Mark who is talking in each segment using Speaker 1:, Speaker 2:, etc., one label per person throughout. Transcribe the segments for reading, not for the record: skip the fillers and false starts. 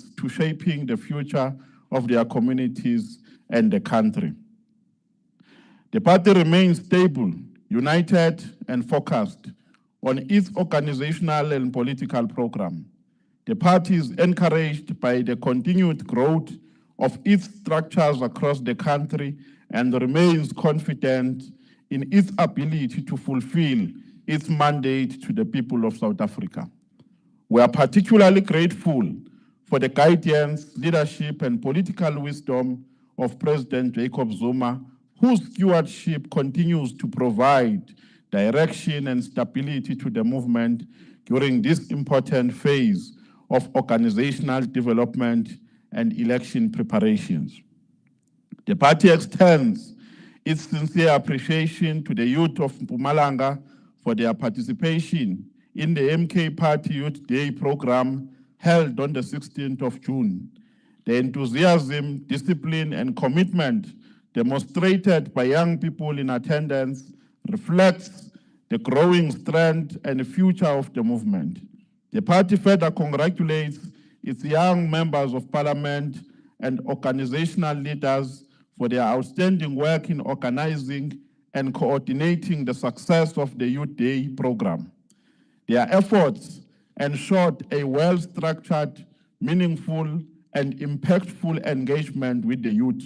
Speaker 1: commits to shaping the future of their communities and the country. The party remains stable, united, and focused on its organizational and political program. The party is encouraged by the continued growth of its structures across the country and remains confident in its ability to fulfill its mandate to the people of South Africa. We are particularly grateful for the guidance, leadership, and political wisdom of President Jacob Zuma, whose stewardship continues to provide direction and stability to the movement during this important phase of organizational development and election preparations. The party extends its sincere appreciation to the youth of Mpumalanga for their participation in the MK Party Youth Day program held on the 16th of June. The enthusiasm, discipline, and commitment demonstrated by young people in attendance reflects the growing strength and future of the movement. The party further congratulates its young members of parliament and organizational leaders for their outstanding work in organizing and coordinating the success of the Youth Day program. Their efforts ensured a well-structured, meaningful, and impactful engagement with the youth,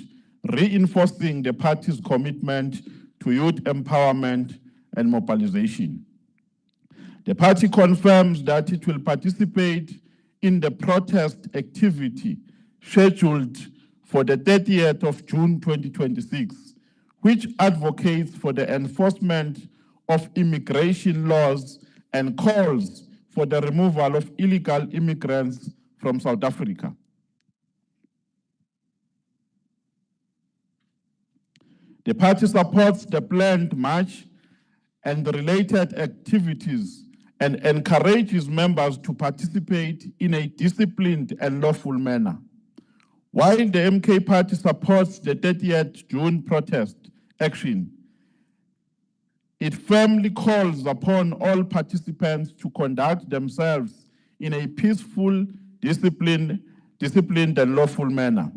Speaker 1: reinforcing the party's commitment to youth empowerment and mobilization. The party confirms that it will participate in the protest activity scheduled for the 30th of June 2026, which advocates for the enforcement of immigration laws and calls for the removal of illegal immigrants from South Africa. The party supports the planned march and the related activities and encourages members to participate in a disciplined and lawful manner. While the MK party supports the 30th June protest action, it firmly calls upon all participants to conduct themselves in a peaceful, disciplined and lawful manner.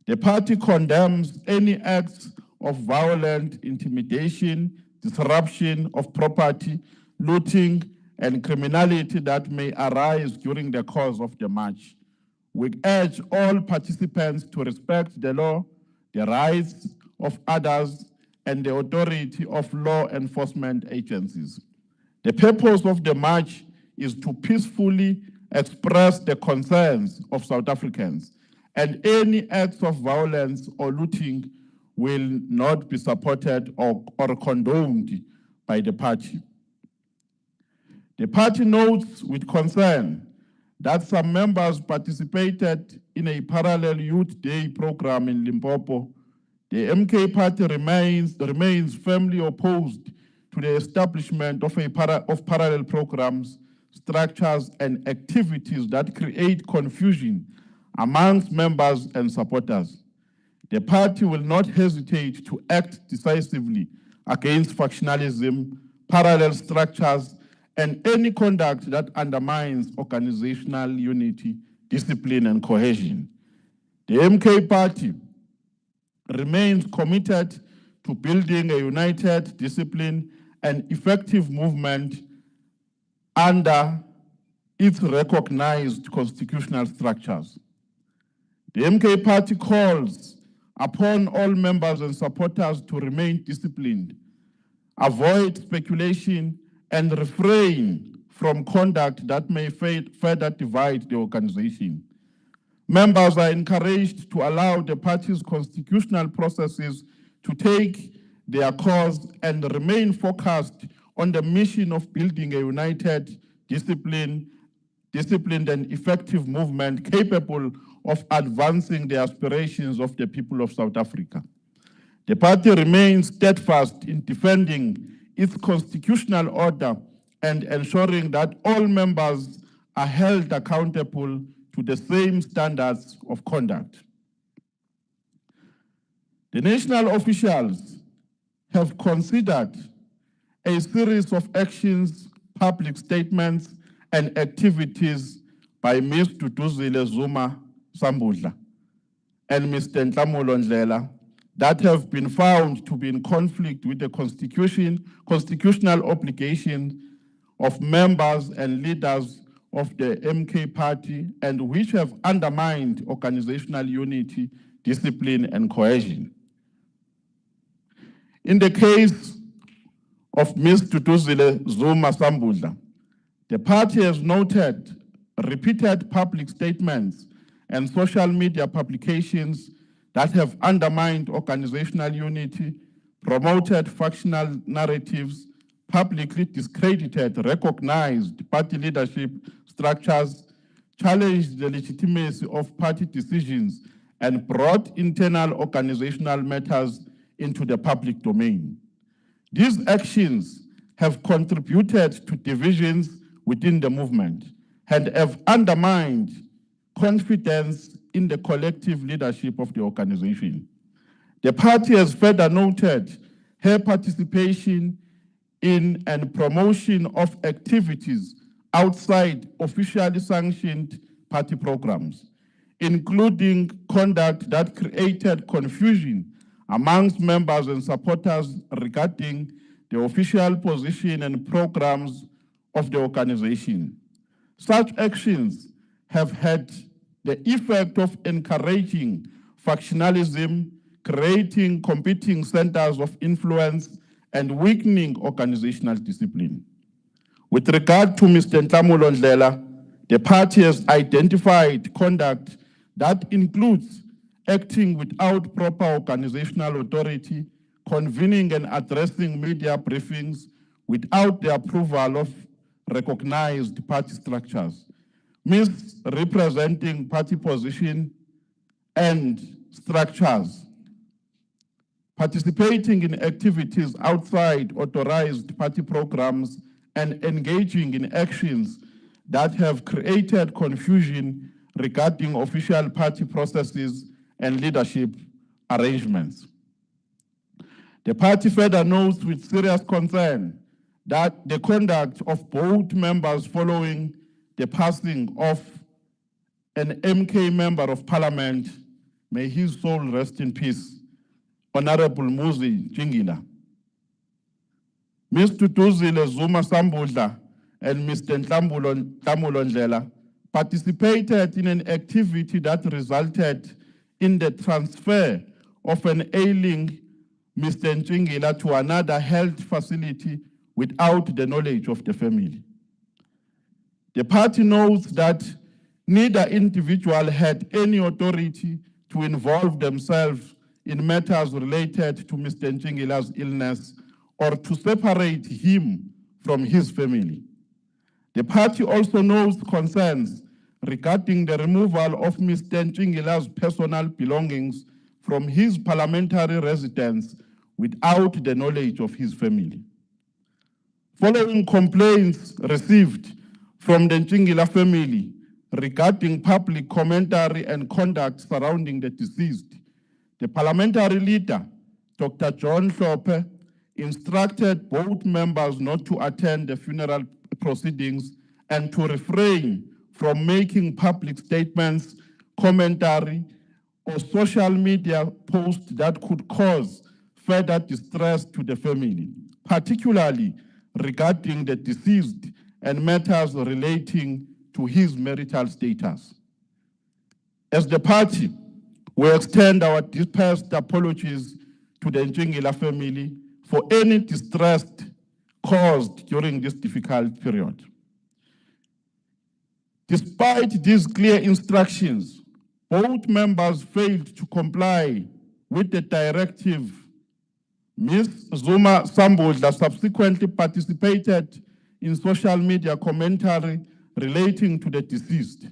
Speaker 1: The party condemns any acts of violent intimidation, disruption of property, looting, and criminality that may arise during the course of the march. We urge all participants to respect the law, the rights of others, and the authority of law enforcement agencies. The purpose of the march is to peacefully express the concerns of South Africans, and any acts of violence or looting will not be supported or condoned by the party. The party notes with concern that some members participated in a parallel Youth Day program in Limpopo. The MK party remains firmly opposed to the establishment of parallel programs, structures, and activities that create confusion amongst members and supporters. The party will not hesitate to act decisively against factionalism, parallel structures, and any conduct that undermines organizational unity, discipline, and cohesion. The MK party remains committed to building a united, disciplined, and effective movement under its recognized constitutional structures. The MK party calls upon all members and supporters to remain disciplined, avoid speculation, and refrain from conduct that may further divide the organization. Members are encouraged to allow the party's constitutional processes to take their course and remain focused on the mission of building a united, disciplined and effective movement capable of advancing the aspirations of the people of South Africa. The party remains steadfast in defending its constitutional order and ensuring that all members are held accountable to the same standards of conduct. The national officials have considered a series of actions, public statements, and activities by Ms. Duduzile Zuma, Sambudla and Mr. Nhlamulo Ndlela that have been found to be in conflict with the constitutional obligation of members and leaders of the MK party and which have undermined organizational unity, discipline, and cohesion. In the case of Ms. Tutuzile Zuma Sambudla, the party has noted repeated public statements and social media publications that have undermined organizational unity, promoted factional narratives, publicly discredited recognized party leadership structures, challenged the legitimacy of party decisions, and brought internal organizational matters into the public domain. These actions have contributed to divisions within the movement and have undermined confidence in the collective leadership of the organization. The party has further noted her participation in and promotion of activities outside officially sanctioned party programs, including conduct that created confusion amongst members and supporters regarding the official position and programs of the organization. Such actions have had the effect of encouraging factionalism, creating competing centers of influence, and weakening organizational discipline. With regard to Mr. Nhlamulo Ndlela, the party has identified conduct that includes acting without proper organizational authority, convening and addressing media briefings without the approval of recognized party structures, misrepresenting party position and structures, participating in activities outside authorized party programs, and engaging in actions that have created confusion regarding official party processes and leadership arrangements. The party further notes with serious concern that the conduct of both members following the passing of an MK member of parliament, may his soul rest in peace, Honorable Muzi Jingila, Ms. Tutuzile Zuma Sambudla and Mr. Nhlamulo Ndlela participated in an activity that resulted in the transfer of an ailing Mr. Njingila to another health facility without the knowledge of the family. The party notes that neither individual had any authority to involve themselves in matters related to Mr. Njingila's illness or to separate him from his family. The party also notes concerns regarding the removal of Mr. Njingila's personal belongings from his parliamentary residence without the knowledge of his family. Following complaints received from the Njingila family regarding public commentary and conduct surrounding the deceased, the parliamentary leader, Dr. John Hlophe, instructed both members not to attend the funeral proceedings and to refrain from making public statements, commentary, or social media posts that could cause further distress to the family, particularly regarding the deceased and matters relating to his marital status. As the party, we extend our deepest apologies to the Njingila family for any distress caused during this difficult period. Despite these clear instructions, both members failed to comply with the directive. Ms. Zuma Sambudla subsequently participated in social media commentary relating to the deceased.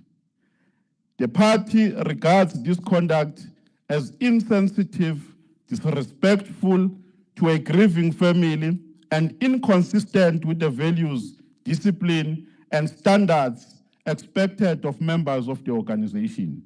Speaker 1: The party regards this conduct as insensitive, disrespectful to a grieving family, and inconsistent with the values, discipline, and standards expected of members of the organization.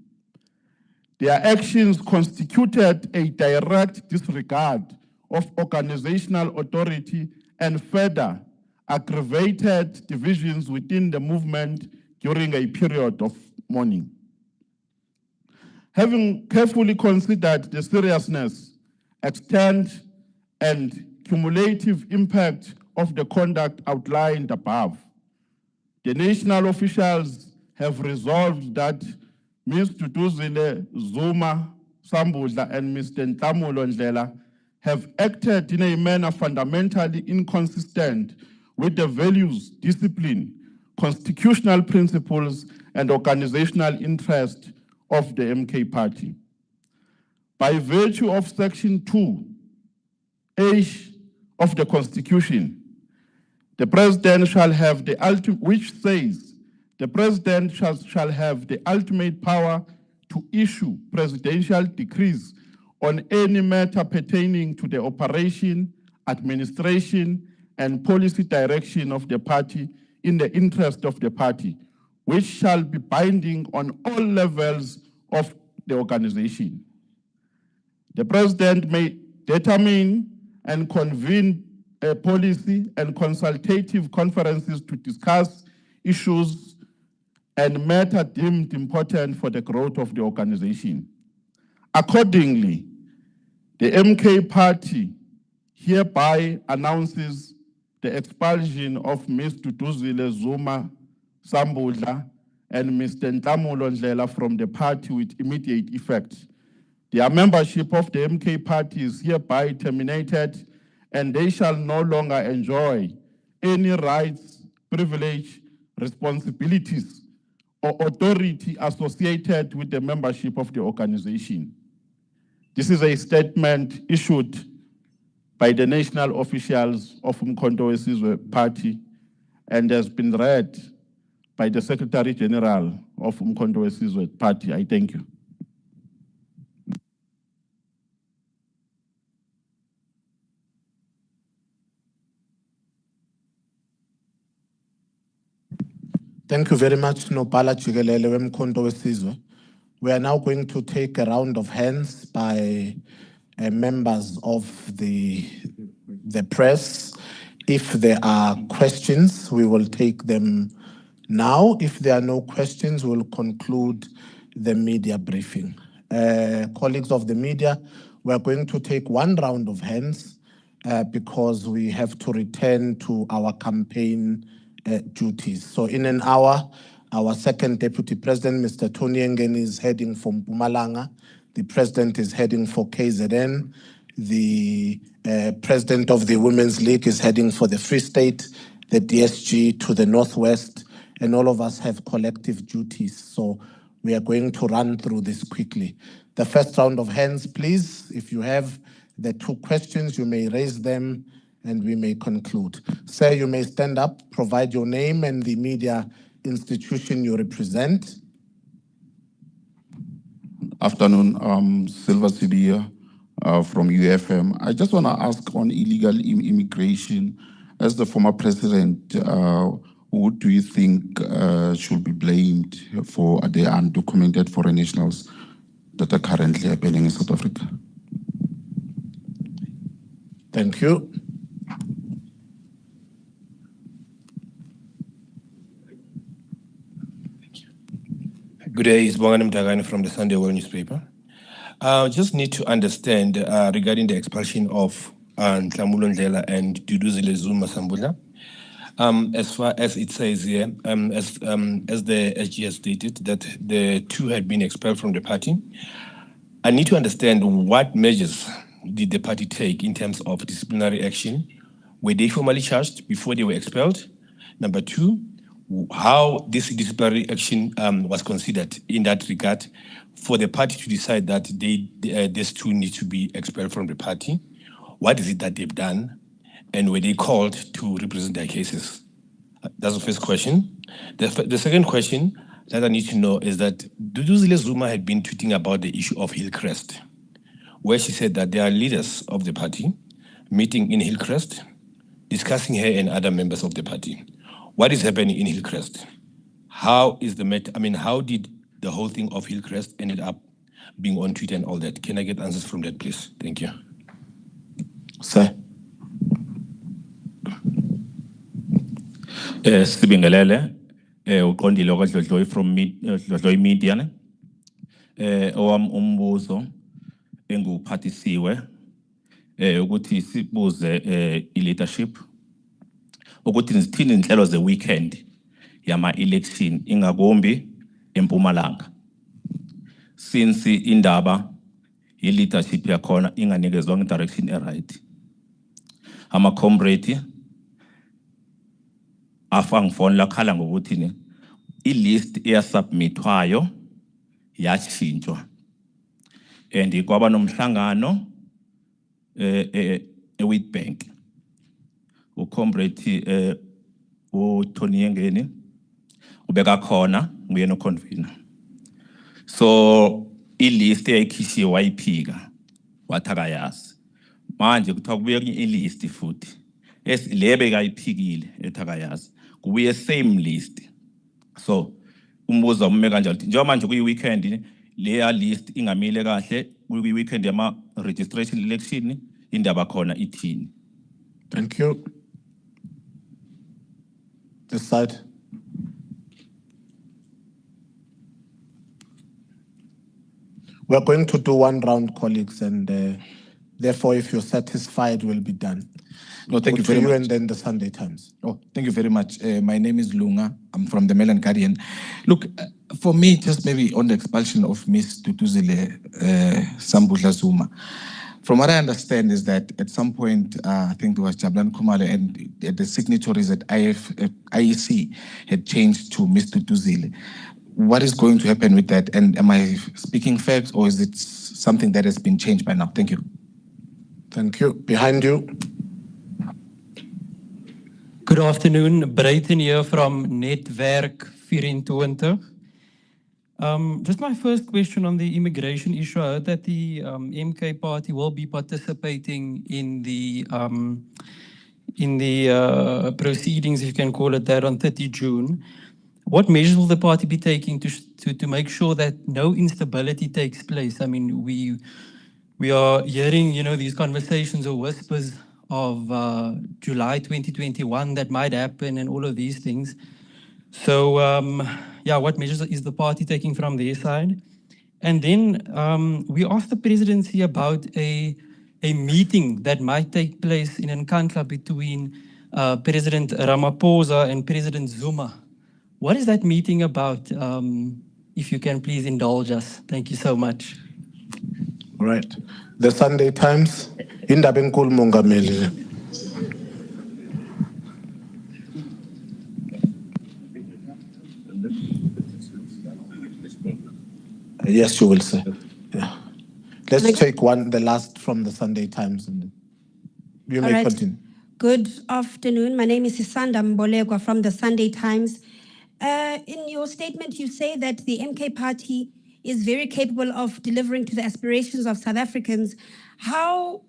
Speaker 1: Their actions constituted a direct disregard of organizational authority and further aggravated divisions within the movement during a period of mourning. Having carefully considered the seriousness, extent, and cumulative impact of the conduct outlined above, the national officials have resolved that Ms. Duduzile Zuma Sambudla and Mr. Ntamulo Ndlela have acted in a manner fundamentally inconsistent with the values, discipline, constitutional principles, and organizational interest of the MK Party. By virtue of Section 2H of the Constitution, the President shall have the ultimate, which says the President shall have the ultimate power to issue presidential decrees on any matter pertaining to the operation, administration, and policy direction of the party in the interest of the party, which shall be binding on all levels of the organization. The President may determine and convene a policy and consultative conferences to discuss issues and matters deemed important for the growth of the organization. Accordingly, the MK Party hereby announces the expulsion of Ms. Duduzile Zuma Sambudla and Mr. Ntamulo Ndlela from the party with immediate effect. Their membership of the MK Party is hereby terminated, and they shall no longer enjoy any rights, privilege, responsibilities, or authority associated with the membership of the organization. This is a statement issued by the national officials of Umkhonto weSizwe Party and has been read by the Secretary General of Umkhonto weSizwe Party. I thank you.
Speaker 2: Thank you very much, Nopala Chigelele wemkhonto weSizwe. We are now going to take a round of hands by members of the press. If there are questions, we will take them now. If there are no questions, we'll conclude the media briefing. Colleagues of the media, we're going to take one round of hands because we have to return to our campaign duties. So in an hour, our second Deputy President, Mr. Tony Engeni, is heading for Mpumalanga. The President is heading for KZN. The President of the Women's League is heading for the Free State, the DSG to the Northwest, and all of us have collective duties. So we are going to run through this quickly. The first round of hands, please. If you have the two questions, you may raise them and we may conclude. Sir, you may stand up, provide your name and the media institution you represent.
Speaker 3: Afternoon, Silva Sidia from UFM. I just want to ask on illegal immigration. As the former president, who do you think should be blamed for the undocumented foreign nationals that are currently happening in South Africa?
Speaker 2: Thank you.
Speaker 4: Good day, it's Bongani Mtagani from the Sunday World newspaper. Just need to understand regarding the expulsion of Ntamulo Ndlela and Duduzile Zuma Sambudla. As far as it says here, as the SG stated, that the two had been expelled from the party. I need to understand what measures did the party take in terms of disciplinary action. Were they formally charged before they were expelled? Number two, how this disciplinary action was considered in that regard for the party to decide that these two need to be expelled from the party. What is it that they've done? And were they called to represent their cases? That's the first question. The second question that I need to know is that Duduzile Zuma had been tweeting about the issue of Hillcrest, where she said that there are leaders of the party meeting in Hillcrest, discussing her and other members of the party. What is happening in Hillcrest? How is the matter? I mean, how did the whole thing of Hillcrest ended up being on Twitter and all that? Can I get answers from that, please? Thank you.
Speaker 2: Sir.
Speaker 5: Sibingelele, uqondile okwadlodloyi from Dlodloyi Media. owam umbuzo enguphathisiwe ukuthi sibuze i-leadership ukuthi zithini inhlelo ze-weekend yama-election ingakumbi eMpumalanga since indaba i-leadership yakhona inganikezwanga i-direction e-right. Ama-comrade afangifona khala ngokuthi i-list eyasubmithwayo yashintshwa and kwaba nomhlangano e-Witbank ucomrade uThoni Yengeni ubeka khona nguyena convener. So i-list eyayikhishiwe wayiphika wathi akayazi manje kuthiwa kubuye i-list futhi le bekayiphikile ethi akayazi kubuye same list. So umbuzo umme kanjalo njengoba manje kuyi-weekend leya list ingamile kahle kuyi-weekend yama-registration election indaba khona ithini.
Speaker 2: Thank you. This side. We're going to do one round, colleagues, and therefore, if you're satisfied, we'll be done.
Speaker 6: No, thank you
Speaker 2: To
Speaker 6: very much.
Speaker 2: And then the Sunday Times.
Speaker 6: Oh, thank you very much. My name is Lunga. I'm from the Mail and Guardian. Look, for me, just maybe on the expulsion of Miss Duduzile Sambudla Zuma. From what I understand is that at some point, I think it was Jablan Kumale and the signatories at IEC had changed to Miss Duduzile. What is going to happen with that? And am I speaking facts or is it something that has been changed by now? Thank you.
Speaker 2: Thank you. Behind you.
Speaker 7: Good afternoon, Breiten here from Netwerk 24. Just my first question on the immigration issue. I heard that the MK party will be participating in the proceedings, if you can call it that, on 30 June. What measures will the party be taking to make sure that no instability takes place? I mean, we are hearing, these conversations or whispers of July 2021 that might happen and all of these things. So, what measures is the party taking from their side? And then we asked the presidency about a meeting that might take place in Nkandla between President Ramaphosa and President Zuma. What is that meeting about? If you can please indulge us. Thank you so much.
Speaker 2: All right. The Sunday Times. Indaba enkulu mongameli. Yes, you will say. Yeah. Let's take the last from the Sunday Times. And you may continue.
Speaker 8: Good afternoon. My name is Isanda Mbolegwa from the Sunday Times. In your statement, you say that the MK party is very capable of delivering to the aspirations of South Africans. How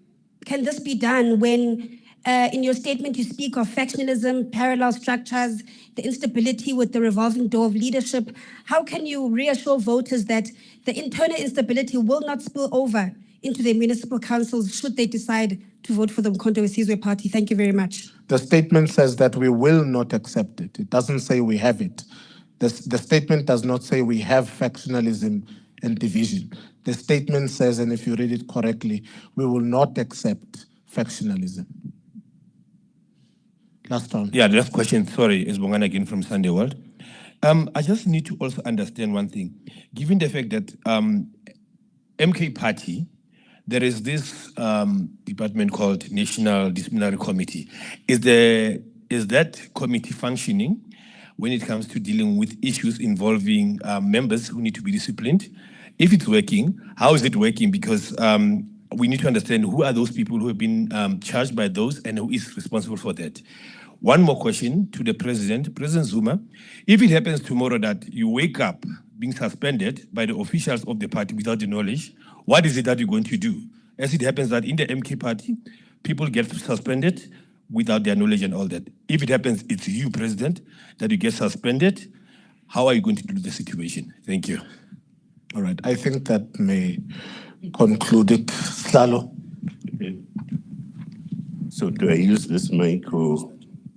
Speaker 8: can this be done when in your statement you speak of factionalism, parallel structures, the instability with the revolving door of leadership? How can you reassure voters that the internal instability will not spill over into the municipal councils should they decide to vote for the Mkhonto weSizwe party? Thank you very much.
Speaker 2: The statement says that we will not accept it. It doesn't say we have it. The statement does not say we have factionalism and division. The statement says, and if you read it correctly, we will not accept factionalism. Last round.
Speaker 4: Yeah, the last question, sorry, is Bongana again from Sunday World. I just need to also understand one thing. Given the fact that MK party, there is this department called National Disciplinary Committee. Is that committee functioning when it comes to dealing with issues involving members who need to be disciplined? If it's working, how is it working? Because we need to understand who are those people who have been charged by those and who is responsible for that. One more question to the President Zuma. If it happens tomorrow that you wake up being suspended by the officials of the party without the knowledge, what is it that you're going to do? As it happens that in the MK party, people get suspended without their knowledge and all that. If it happens, it's you, President, that you get suspended. How are you going to deal with the situation? Thank you.
Speaker 2: All right. I think that may conclude it. Slalo.
Speaker 9: Okay. So do I use this mic or?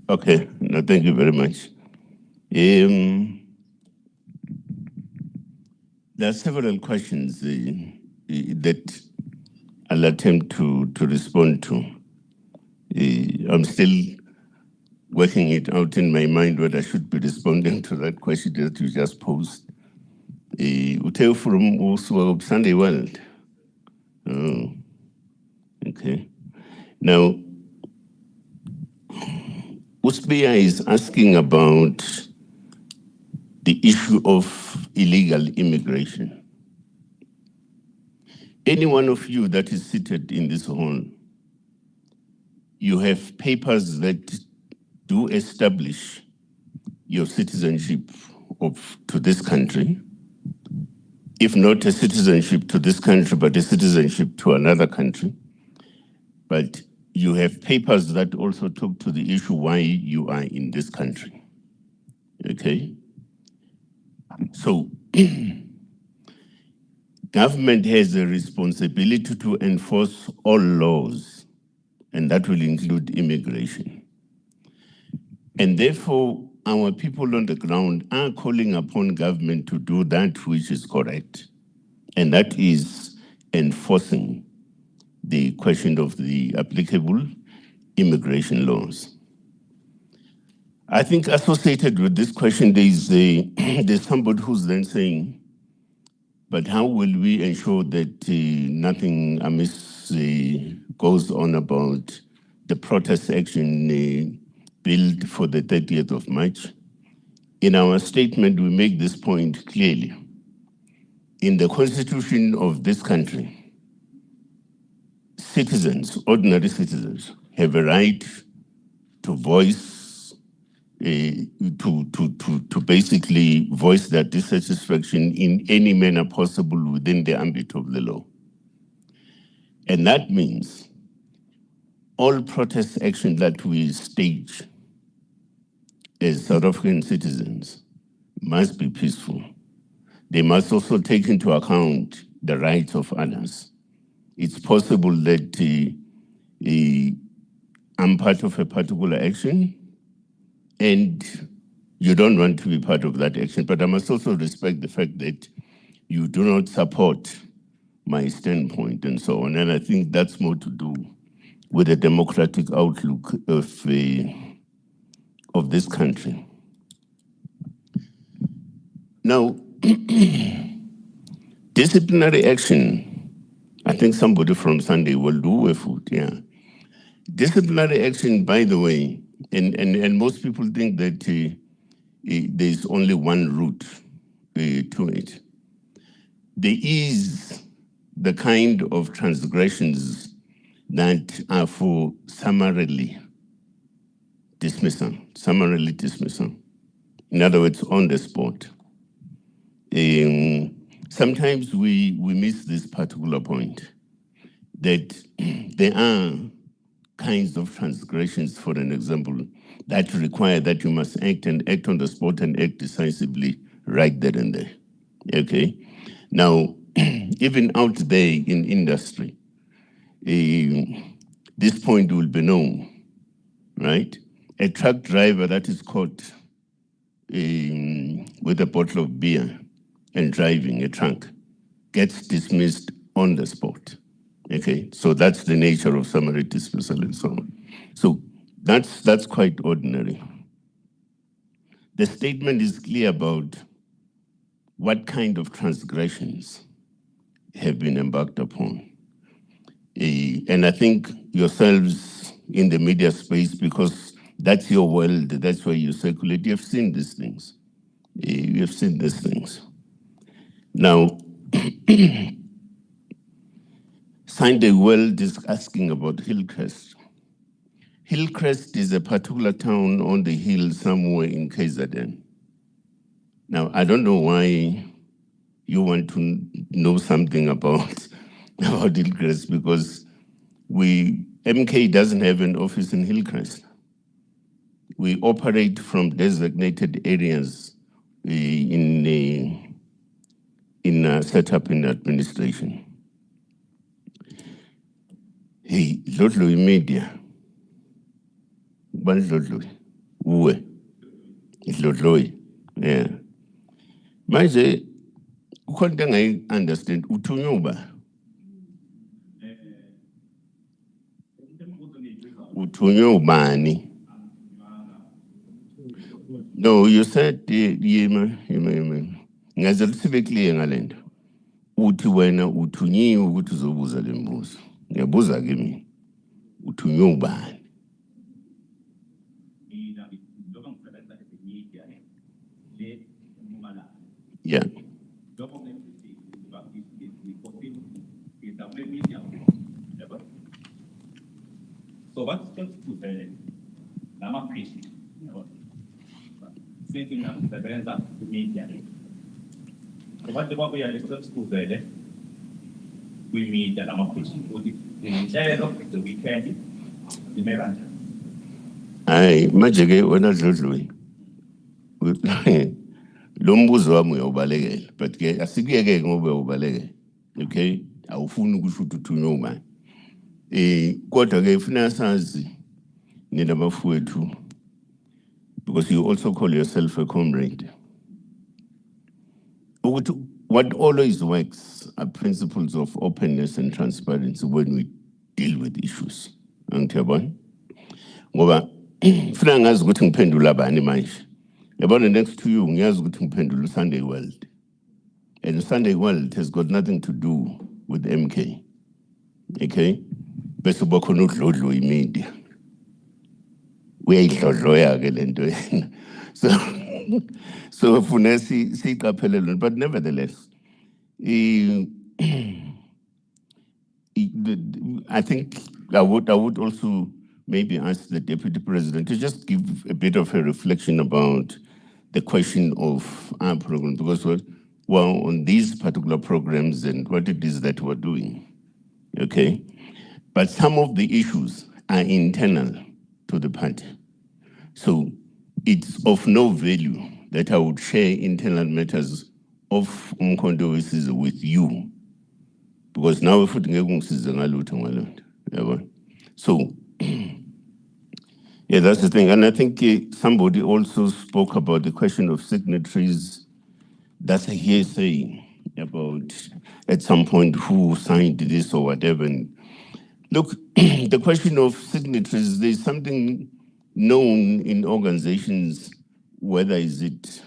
Speaker 9: Okay. No, thank you very much. The There are several questions that I'll attempt to respond to. I'm still working it out in my mind whether I should be responding to that question that you just posed. Uteo from also Sunday World. Oh, okay. Now, Usbia is asking about the issue of illegal immigration. Any one of you that is seated in this hall, you have papers that do establish your citizenship to this country. If not a citizenship to this country, but a citizenship to another country. But you have papers that also talk to the issue why you are in this country. Okay? So, government has a responsibility to enforce all laws, and that will include immigration. And therefore, our people on the ground are calling upon government to do that which is correct, and that is enforcing the question of the applicable immigration laws. I think associated with this question, there's somebody who's then saying, but how will we ensure that nothing amiss goes on about the protest action billed for the 30th of March? In our statement, we make this point clearly. In the constitution of this country, citizens, ordinary citizens, have a right to voice, to basically voice their dissatisfaction in any manner possible within the ambit of the law. And that means all protest action that we stage as South African citizens must be peaceful. They must also take into account the rights of others. It's possible that I'm part of a particular action and you don't want to be part of that action, but I must also respect the fact that you do not support my standpoint and so on. And I think that's more to do with the democratic outlook of this country. Now, disciplinary action, I think somebody from Sunday will do a foot, yeah. Disciplinary action, by the way, and most people think that there's only one route to it. There is the kind of transgressions that are for summarily dismissal. In other words, on the spot. Sometimes we miss this particular point, that there are kinds of transgressions, for an example, that require that you must act on the spot and act decisively right there and there. Okay? Now, even out there in industry, this point will be known, right? A truck driver that is caught with a bottle of beer and driving a truck gets dismissed on the spot. Okay, so that's the nature of summary dismissal and so on. So that's quite ordinary. The statement is clear about what kind of transgressions have been embarked upon. And I think yourselves in the media space, because that's your world, that's where you circulate, you have seen these things. You have seen these things. Now, Sunday World is asking about Hillcrest. Hillcrest is a particular town on the hill somewhere in KZN. Now, I don't know why you want to know something about Hillcrest, because MK doesn't have an office in Hillcrest. We operate from designated areas set up in administration. Hey, Lodloi Media. One Lodloi. Uwe. It's Lodloi. Yeah. Manje, ukhona into engayi-understand uthunywe uba uthunywe ubani. No, you said yima. Ngaze sibe clear ngale nto. Uthi wena uthunyiwe ukuthi uzobuza le mbuzo. Ngiyabuza ke mina. Uthunywe ubani? Yeah.
Speaker 5: So what's just the Lama Christi? Thinking of the brands of the media. So what we are just to the we meet the Lama Christi. The weekend, the Meranda.
Speaker 9: Hayi manje ke wena Dludlu lo mbuzo wami uyawubalekela but ke asikuyeke ngoba ubalekela. Okay, awufuni ukusho ukuthi uthunywe ubani. Kodwa ke ufuna sazi nina bafowethu because you also call yourself a comrade. What always works are principles of openness and transparency when we deal with issues. Angiyabona? Ngoba ufuna ngazi ukuthi ngiphendula abani manje. Yabona next to you ngiyazi ukuthi ngiphendula Sunday World. And Sunday World has got nothing to do with MK. Okay? Bese bakhona udlodlo imedia. Uyayidlodloya ke lento yena. So funa siqaphele lona, but nevertheless I think I would also maybe ask the Deputy President to just give a bit of a reflection about the question of our program, because well, on these particular programs and what it is that we're doing, okay? But some of the issues are internal to the party. So it's of no value that I would share internal matters of Umkhonto weSizwe with you, because now we're putting so yeah, that's the thing. And I think somebody also spoke about the question of signatories. That's a hearsay about at some point who signed this or whatever. And look, the question of signatories, there's something known in organizations, whether is it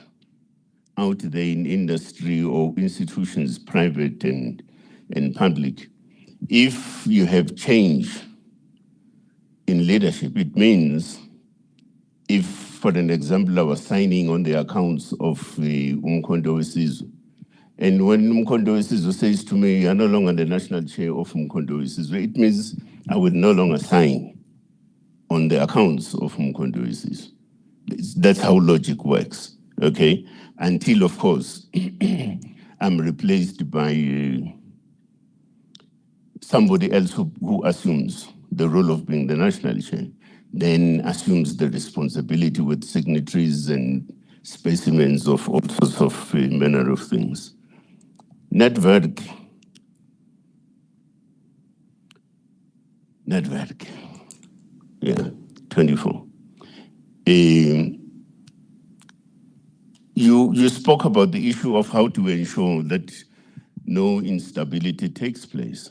Speaker 9: out there in industry or institutions, private and public. If you have change in leadership, it means if, for an example, I was signing on the accounts of the Umkhonto weSizwe, and when Umkhonto weSizwe says to me, "You're no longer the national chair of Umkhonto weSizwe," it means I will no longer sign on the accounts of Umkhonto weSizwe. That's how logic works, okay? Until, of course, I'm replaced by somebody else who assumes the role of being the national chair, then assumes the responsibility with signatories and specimens of all sorts of manner of things. Network, yeah, 24. You spoke about the issue of how to ensure that no instability takes place.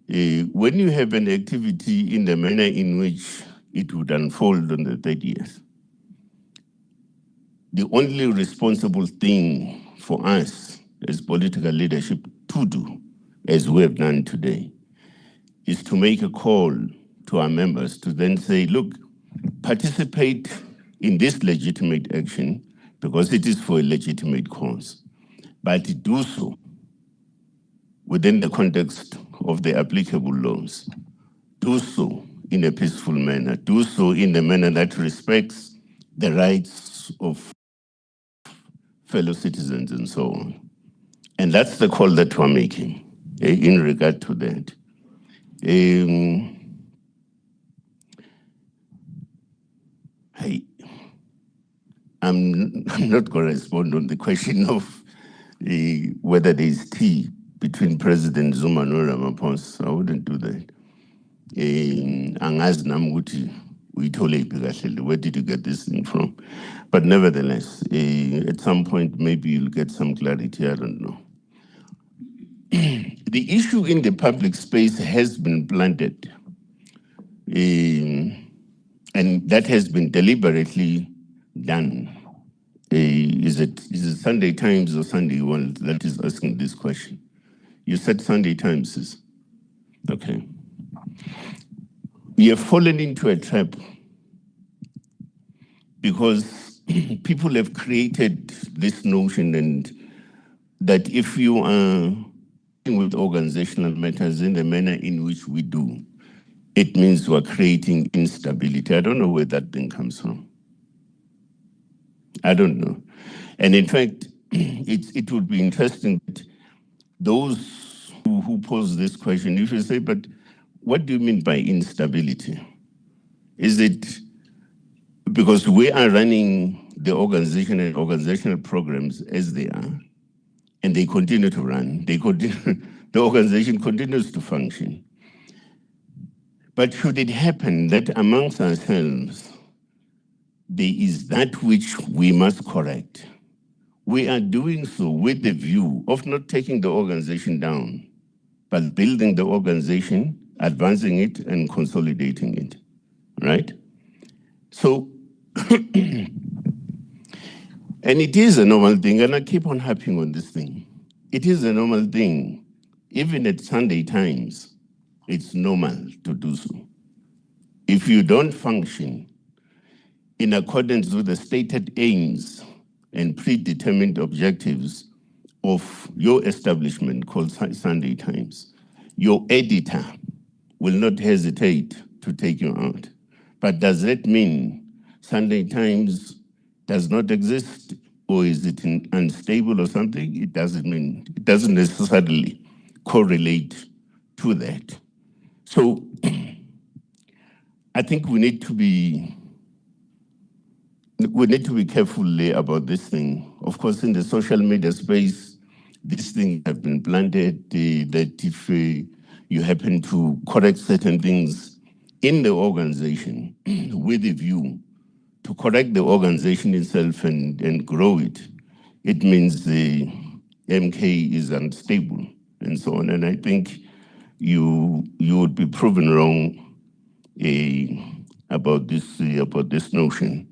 Speaker 9: When you have an activity in the manner in which it would unfold on the 30th, the only responsible thing for us as political leadership to do, as we have done today, is to make a call to our members to then say, look, participate in this legitimate action because it is for a legitimate cause, but do so within the context of the applicable laws. Do so in a peaceful manner. Do so in a manner that respects the rights of fellow citizens and so on. And that's the call that we're making in regard to that. I'm not going to respond on the question of whether there's tea between President Zuma and Ramaphosa. I wouldn't do that. Angazi nami ukuthi Where did you get this thing from? But nevertheless, at some point, maybe you'll get some clarity. I don't know. The issue in the public space has been planted, and that has been deliberately done. Is it Sunday Times or Sunday World that is asking this question? You said Sunday Times is. Okay. We have fallen into a trap because people have created this notion and that if you are dealing with organizational matters in the manner in which we do, it means we're creating instability. I don't know where that thing comes from. I don't know. And in fact, it would be interesting that those who pose this question, if you say, but what do you mean by instability? Is it because we are running the organization and organizational programs as they are, and they continue to run, the organization continues to function. But should it happen that amongst ourselves, there is that which we must correct, we are doing so with the view of not taking the organization down, but building the organization, advancing it, and consolidating it, right? So, and it is a normal thing, and I keep on harping on this thing. It is a normal thing. Even at Sunday Times, it's normal to do so. If you don't function in accordance with the stated aims and predetermined objectives of your establishment called Sunday Times, your editor will not hesitate to take you out. But does that mean Sunday Times does not exist, or is it unstable or something? It doesn't mean, it doesn't necessarily correlate to that. So I think we need to be careful about this thing. Of course, in the social media space, these things have been planted that if you happen to correct certain things in the organization with a view to correct the organization itself and grow it, it means the MK is unstable and so on. And I think you would be proven wrong about this notion.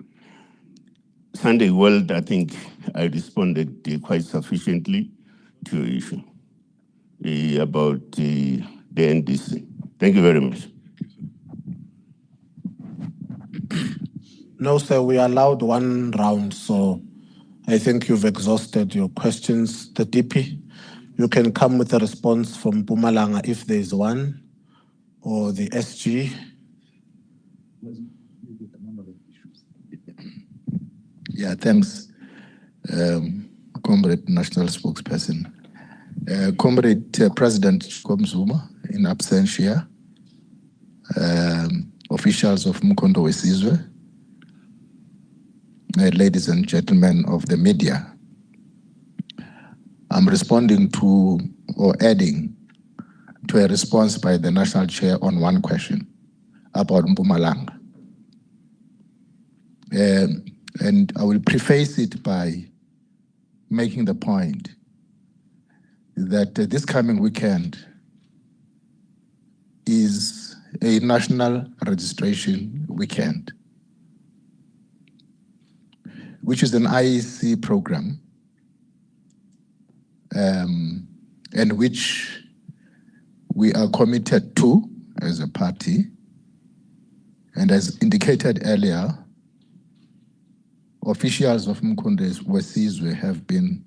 Speaker 9: Sunday World, I think I responded quite sufficiently to your issue about the NDC. Thank you very much.
Speaker 2: No, sir, we allowed one round, so I think you've exhausted your questions. The DP, you can come with a response from Mpumalanga if there's one, or the SG.
Speaker 6: Yeah, thanks, Comrade National Spokesperson. Comrade President Zuma, in absentia, officials of Mkondo Wesizwe, ladies and gentlemen of the media, I'm responding to or adding to a response by the National Chair on one question about Mpumalanga. And I will preface it by making the point that this coming weekend is a national registration weekend, which is an IEC program, and which we are committed to as a party. And as indicated earlier, officials of Mkondo Wesizwe have been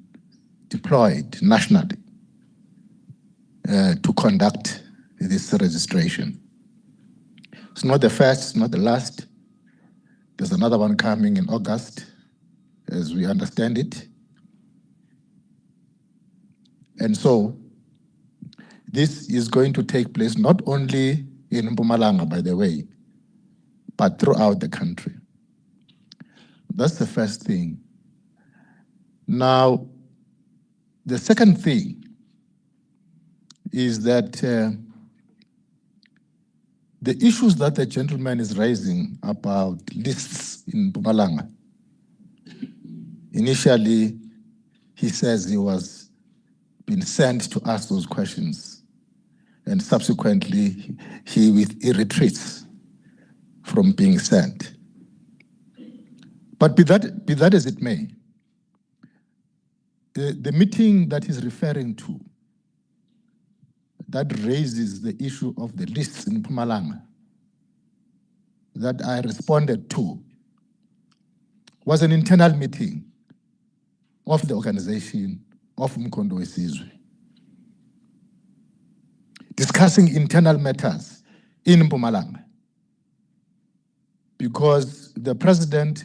Speaker 6: deployed nationally to conduct this registration. It's not the first, it's not the last. There's another one coming in August, as we understand it. And so this is going to take place not only in Mpumalanga, by the way, but throughout the country. That's the first thing. Now, the second thing is that
Speaker 10: the issues that the gentleman is raising about lists in Mpumalanga, initially he says he was been sent to ask those questions, and subsequently he retreats from being sent. But be that as it may, the meeting that he's referring to that raises the issue of the lists in Mpumalanga that I responded to was an internal meeting of the organization of Mkondo Wesizwe, discussing internal matters in Mpumalanga, because the president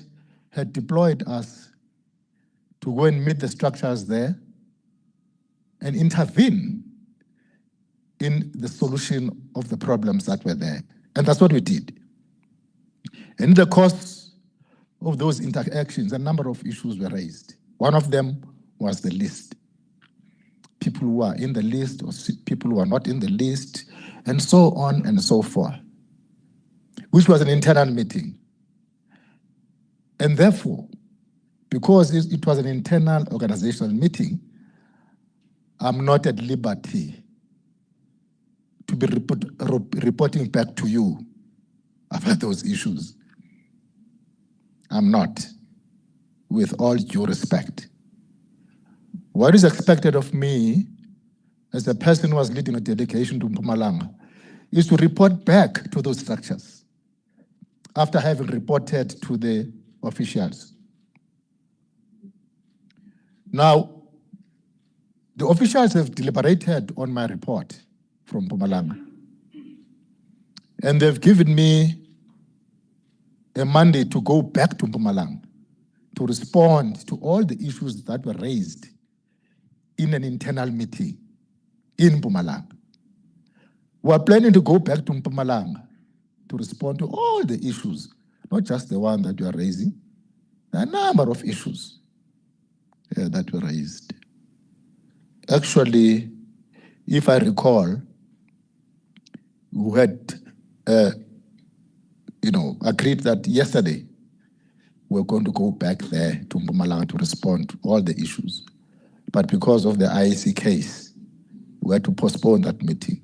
Speaker 10: had deployed us to go and meet the structures there and intervene in the solution of the problems that were there. And that's what we did. And in the course of those interactions, a number of issues were raised. One of them was the list. People who are in the list or people who are not in the list, and so on and so forth, which was an internal meeting. And therefore, because it was an internal organizational meeting, I'm not at liberty to be reporting back to you about those issues. I'm not, with all due respect. What is expected of me as a person who was leading a delegation to Mpumalanga is to report back to those structures after having reported to the officials. Now, the officials have deliberated on my report from Mpumalanga, and they've given me a mandate to go back to Mpumalanga to respond to all the issues that were raised in an internal meeting in Mpumalanga. We're planning to go back to Mpumalanga to respond to all the issues, not just the one that you are raising. There are a number of issues that were raised. Actually, if I recall, we had agreed that yesterday we're going to go back there to Mpumalanga to respond to all the issues. But because of the IEC case, we had to postpone that meeting.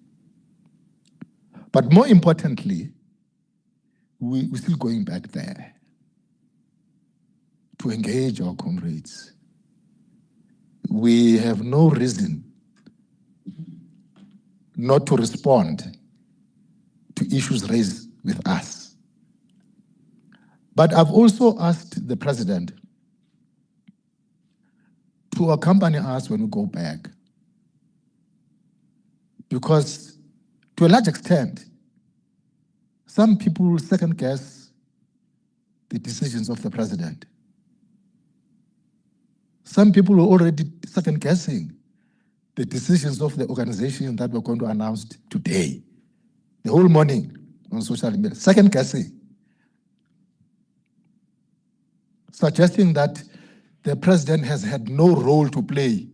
Speaker 10: But more importantly, we're still going back there to engage our comrades. We have no reason not to respond to issues raised with us. But I've also asked the president to accompany us when we go back, because to a large extent, some people second guess the decisions of the president. Some people were already second guessing the decisions of the organization that we're going to announce today, the whole morning on social media, second guessing, suggesting that the president has had no role to play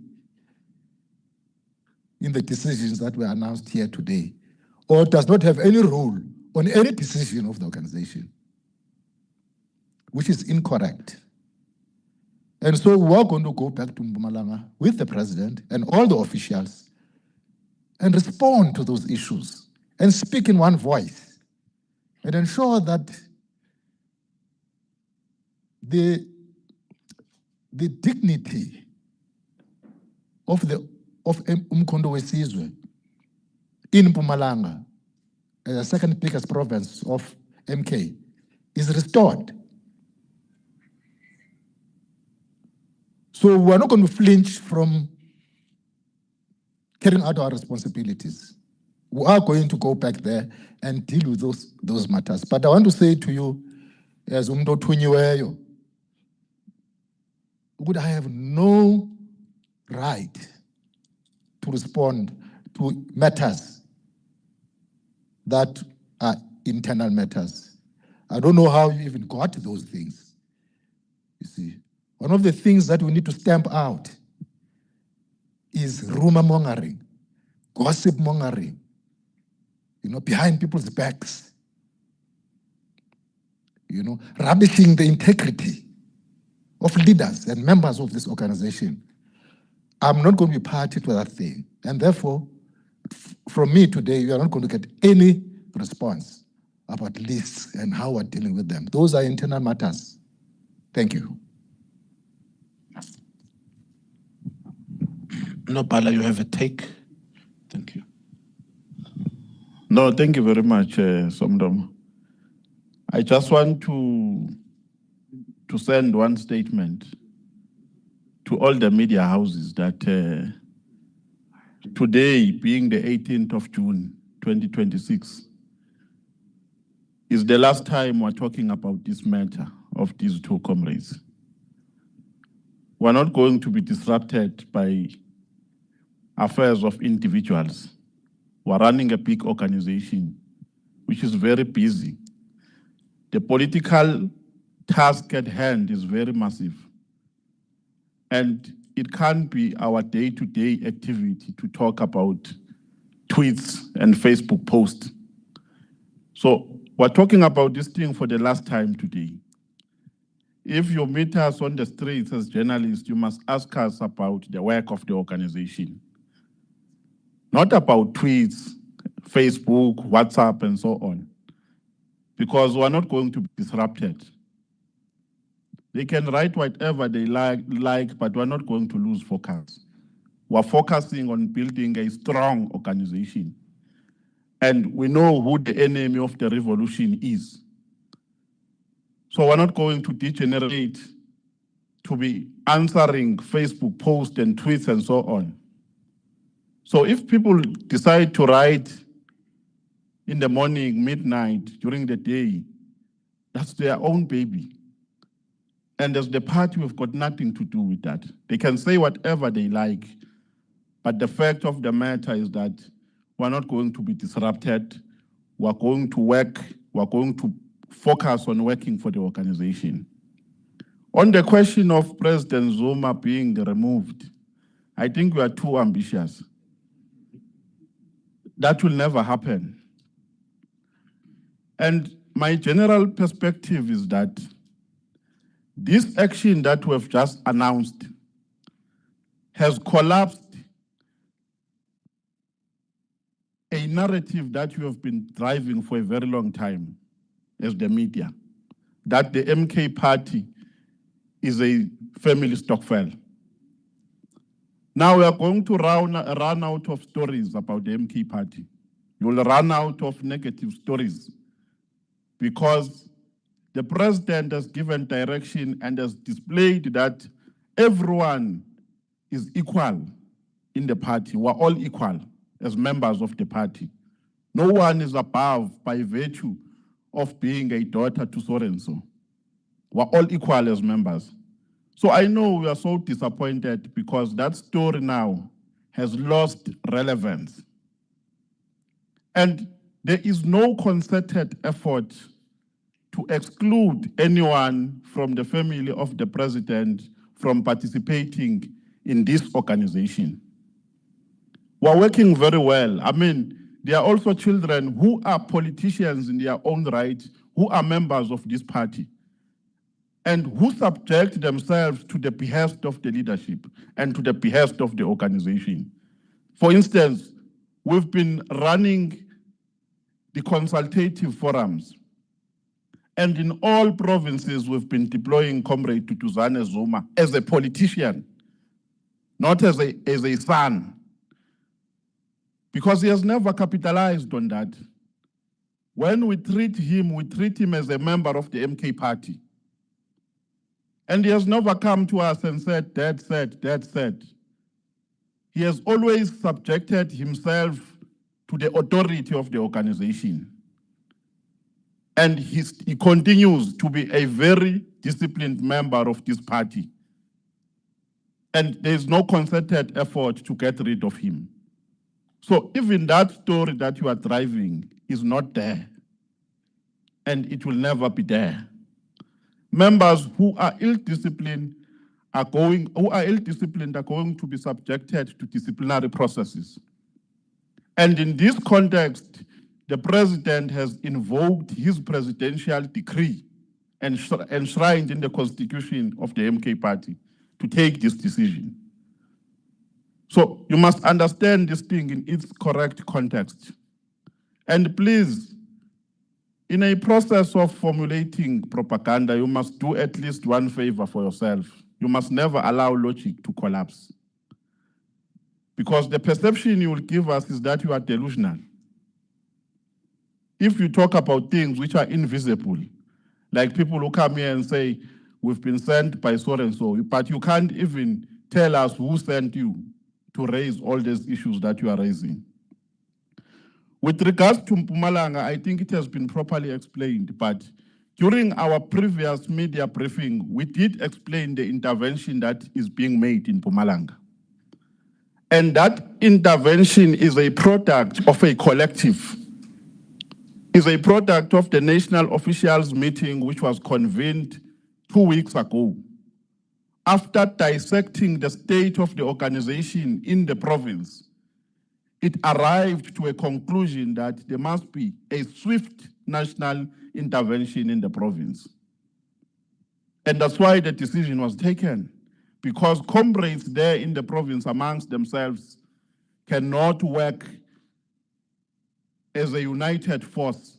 Speaker 10: in the decisions that were announced here today, or does not have any role on any decision of the organization, which is incorrect. And so we're going to go back to Mpumalanga with the president and all the officials and respond to those issues and speak in one voice and ensure that the dignity of Mkondo Wesizwe in Mpumalanga, the second biggest province of MK, is restored. So we're not going to flinch from carrying out our responsibilities. We are going to go back there and deal with those matters. But I want to say to you, as umuntu othunyiweyo, I have no right to respond to matters that are internal matters. I don't know how you even got those things. You see, one of the things that we need to stamp out is rumor mongering, gossip mongering, behind people's backs. rubbishing the integrity of leaders and members of this organization. I'm not going to be party to that thing. And therefore, from me today, you are not going to get any response about lists and how we're dealing with them. Those are internal matters. Thank you.
Speaker 2: No, Bala, you have a take. Thank you.
Speaker 1: No, thank you very much, Somdom. I just want to send one statement to all the media houses that today, being the 18th of June, 2026, is the last time we're talking about this matter of these two comrades. We're not going to be disrupted by affairs of individuals. We're running a big organization, which is very busy. The political task at hand is very massive. And it can't be our day-to-day activity to talk about tweets and Facebook posts. So we're talking about this thing for the last time today. If you meet us on the streets as journalists, you must ask us about the work of the organization. Not about tweets, Facebook, WhatsApp, and so on. Because we're not going to be disrupted. They can write whatever they like, but we're not going to lose focus. We're focusing on building a strong organization. And we know who the enemy of the revolution is. So we're not going to degenerate to be answering Facebook posts and tweets and so on. So if people decide to write in the morning, midnight, during the day, that's their own baby. And as the party, we've got nothing to do with that. They can say whatever they like, but the fact of the matter is that we're not going to be disrupted. We're going to work, we're going to focus on working for the organization. On the question of President Zuma being removed, I think we are too ambitious. That will never happen. And my general perspective is that this action that we have just announced has collapsed a narrative that you have been driving for a very long time as the media, that the MK party is a family stokvel. Now we are going to run out of stories about the MK party. You will run out of negative stories because the president has given direction and has displayed that everyone is equal in the party. We're all equal as members of the party. No one is above by virtue of being a daughter to so-and-so. We're all equal as members. So I know we are so disappointed because that story now has lost relevance. And there is no concerted effort to exclude anyone from the family of the president from participating in this organization. We're working very well. I mean, there are also children who are politicians in their own right, who are members of this party, and who subject themselves to the behest of the leadership and to the behest of the organization. For instance, we've been running the consultative forums, and in all provinces, we've been deploying Comrade Tutuzane Zuma as a politician, not as a son, because he has never capitalized on that. When we treat him as a member of the MK party. And he has never come to us and said, Dad said, Dad said. He has always subjected himself to the authority of the organization. And he continues to be a very disciplined member of this party. And there's no concerted effort to get rid of him. So even that story that you are driving is not there. And it will never be there. Members who are ill-disciplined are going to be subjected to disciplinary processes. And in this context, the president has invoked his presidential decree enshrined in the constitution of the MK party to take this decision. So you must understand this thing in its correct context. And please, in a process of formulating propaganda, you must do at least one favor for yourself. You must never allow logic to collapse. Because the perception you will give us is that you are delusional. If you talk about things which are invisible, like people who come here and say, we've been sent by so and so, but you can't even tell us who sent you to raise all these issues that you are raising. With regards to Mpumalanga, I think it has been properly explained, but during our previous media briefing, we did explain the intervention that is being made in Mpumalanga. And that intervention is a product of a collective, is a product of the National Officials Meeting, which was convened 2 weeks ago. After dissecting the state of the organization in the province, it arrived to a conclusion that there must be a swift national intervention in the province. And that's why the decision was taken, because comrades there in the province amongst themselves cannot work as a united force.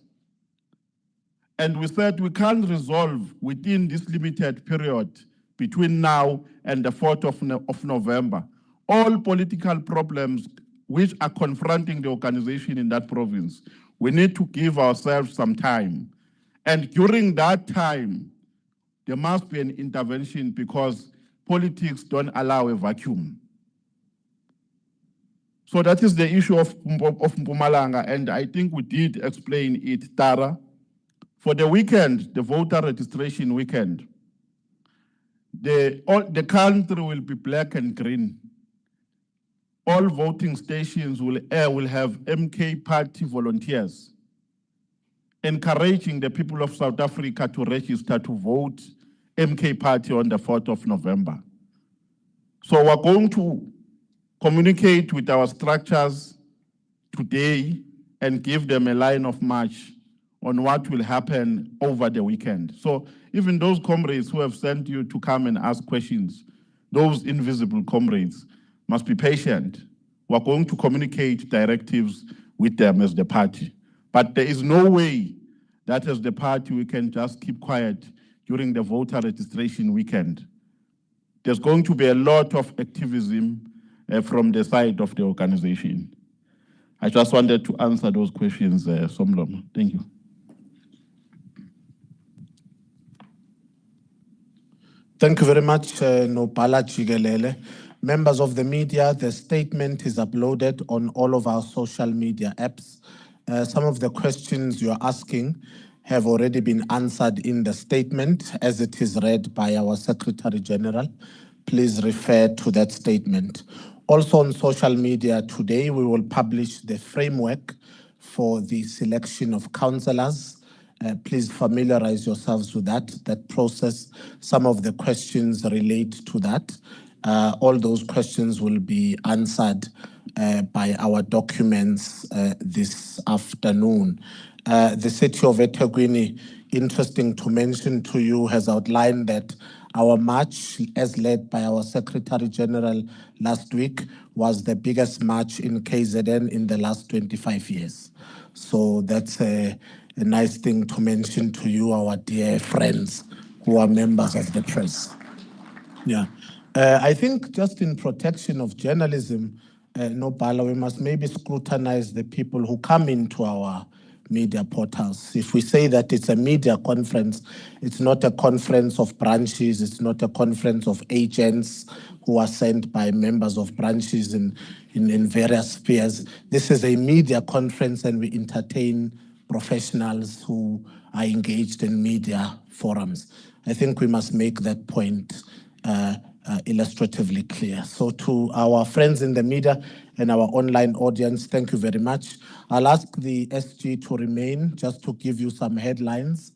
Speaker 1: And we said we can't resolve within this limited period between now and the 4th of November all political problems which are confronting the organization in that province. We need to give ourselves some time. And during that time, there must be an intervention because politics don't allow a vacuum. So that is the issue of Mpumalanga, and I think we did explain it, Tara. For the weekend, the voter registration weekend, the country will be black and green. All voting stations will have MK party volunteers, encouraging the people of South Africa to register to vote MK party on the 4th of November. So we're going to communicate with our structures today and give them a line of march on what will happen over the weekend. So even those comrades who have sent you to come and ask questions, those invisible comrades, must be patient. We're going to communicate directives with them as the party. But there is no way that as the party we can just keep quiet during the voter registration weekend. There's going to be a lot of activism from the side of the organization. I just wanted to answer those questions, Somlom. Thank you.
Speaker 2: Thank you very much, Nopala Chigelele. Members of the media, the statement is uploaded on all of our social media apps. Some of the questions you're asking have already been answered in the statement as it is read by our Secretary General. Please refer to that statement. Also on social media today, we will publish the framework for the selection of councillors. Please familiarize yourselves with that process. Some of the questions relate to that. All those questions will be answered by our documents this afternoon. The city of eThekwini, interesting to mention to you, has outlined that our march, as led by our Secretary General last week, was the biggest march in KZN in the last 25 years. So that's a nice thing to mention to you, our dear friends who are members of the press. Yeah. I think just in protection of journalism, Nopala, we must maybe scrutinize the people who come into our media portals. If we say that it's a media conference, it's not a conference of branches, it's not a conference of agents who are sent by members of branches in various spheres. This is a media conference and we entertain professionals who are engaged in media forums. I think we must make that point illustratively clear. So to our friends in the media and our online audience, thank you very much. I'll ask the SG to remain just to give you some headlines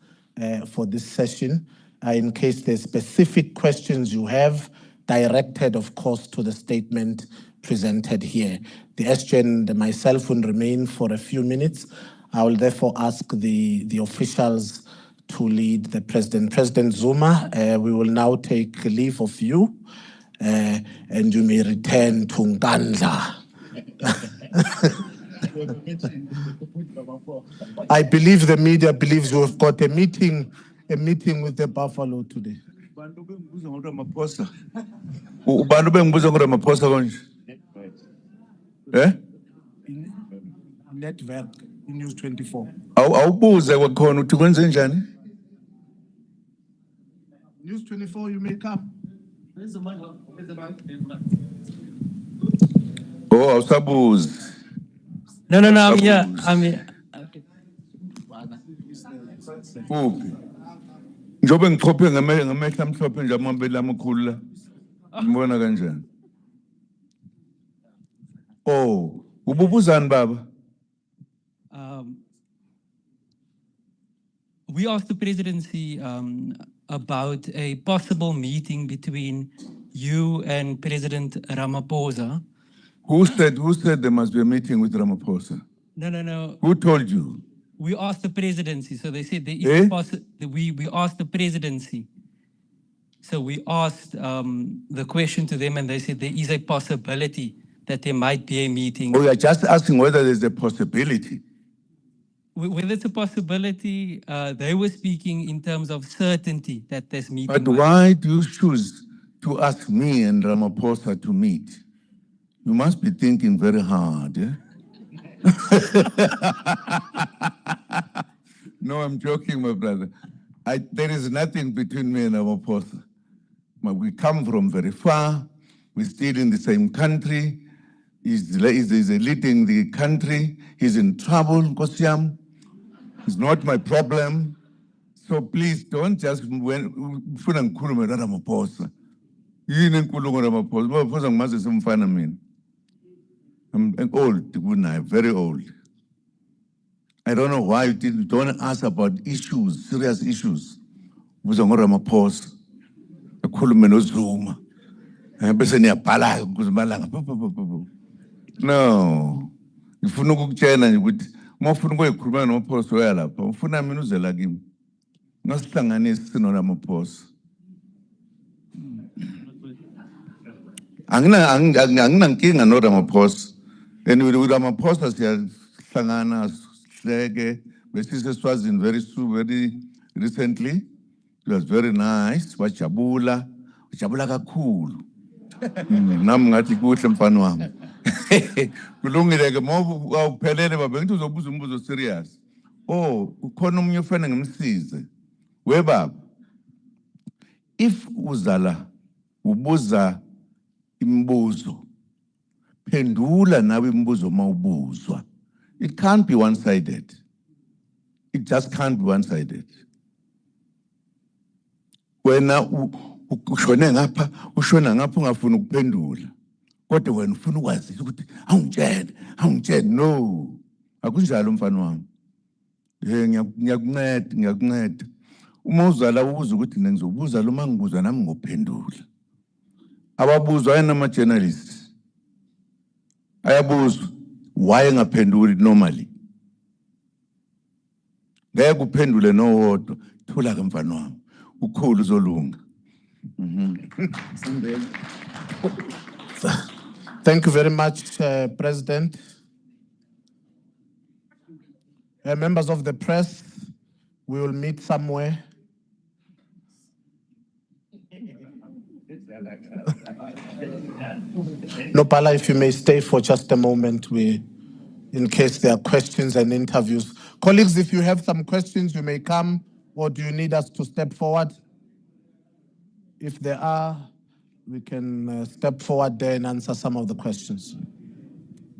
Speaker 2: for this session in case there's specific questions you have directed, of course, to the statement presented here. The SG and myself will remain for a few minutes. I will therefore ask the officials to lead the president. President Zuma, we will now take leave of you, and you may return to Nkandla. I believe the media believes you have got a meeting with the Buffalo today.
Speaker 11: Ubantu bengibuza ngoRamaphosa konje.
Speaker 2: Network, News 24.
Speaker 11: Awubuze kwakhona uthi kwenze njani?
Speaker 2: News 24, you may come.
Speaker 11: Oh, awusabuzi.
Speaker 7: No, I'm here. I'm here.
Speaker 11: Uphi? Njobe ngichophe ngamehla amhlophe nje amambele amakhulu la. Ngibona kanjani? Oh, ububuzani baba?
Speaker 7: We asked the presidency about a possible meeting between you and President Ramaphosa.
Speaker 11: Who said there must be a meeting with Ramaphosa?
Speaker 7: No.
Speaker 11: Who told you?
Speaker 7: We asked the presidency, so they said there is we asked the presidency. So we asked the question to them, and they said there is a possibility that there might be a meeting.
Speaker 11: Oh, you are just asking whether there's a possibility.
Speaker 7: Whether it's a possibility, they were speaking in terms of certainty that this meeting.
Speaker 11: But why do you choose to ask me and Ramaphosa to meet? You must be thinking very hard. Eh? No, I'm joking, my brother. There is nothing between me and Ramaphosa. We come from very far. We're still in the same country. He's leading the country. He's in trouble, Nkosiam. It's not my problem. So please don't just ufuna ngikhulume Ramaphosa. Yini nkulumo Ramaphosa? Ramaphosa ngimazi simfana mina. I'm old, very old. I don't know why you don't ask about issues, serious issues. Ubuza ngoRamaphosa. Ekhulume noZuma. Bese niyabhala ukuze malanga. No. Ngifuna ukukutshela nje ukuthi uma ufuna ukuyikhuluma noMaphosa uya lapha. Ufuna mina uzela kimi. Ngasihlanganisi noRamaphosa. Anginankinga noRamaphosa. And with Ramaphosa siyahlangana sihleke. Besise Swazini very recently. It was very nice. Wajabula kakhulu. Nami ngathi kuhle mfana wami. Kulungile ke mawuphelele baba ngithi uzobuza umbuzo serious. Oh, ukhona umunye ufana ngimsize. We baba. If uzala ubuza imbuzo pendula nawe imbuzo mawubuzwa. It can't be one-sided. It just can't be one-sided. Wena ushone ngapha ungafuna ukuphendula. Kodwa wena ufuna ukwazi ukuthi awungitshele no. Akunjalo mfana wami. Ngiyakunceda. Uma uzala ubuza ukuthi ngizobuza lo mangibuza nami ngophendula. Ababuzwa ayena ama journalists. Ayabuzwa why engaphenduli normally. Ngeke uphendule nowodwa. Thula ke mfana wami. Ukhulu uzolunga.
Speaker 2: Thank you very much, President. Members of the press, we will meet somewhere. Nopala, if you may stay for just a moment, in case there are questions and interviews. Colleagues, if you have some questions, you may come, or do you need us to step forward? If there are, we can step forward there and answer some of the questions.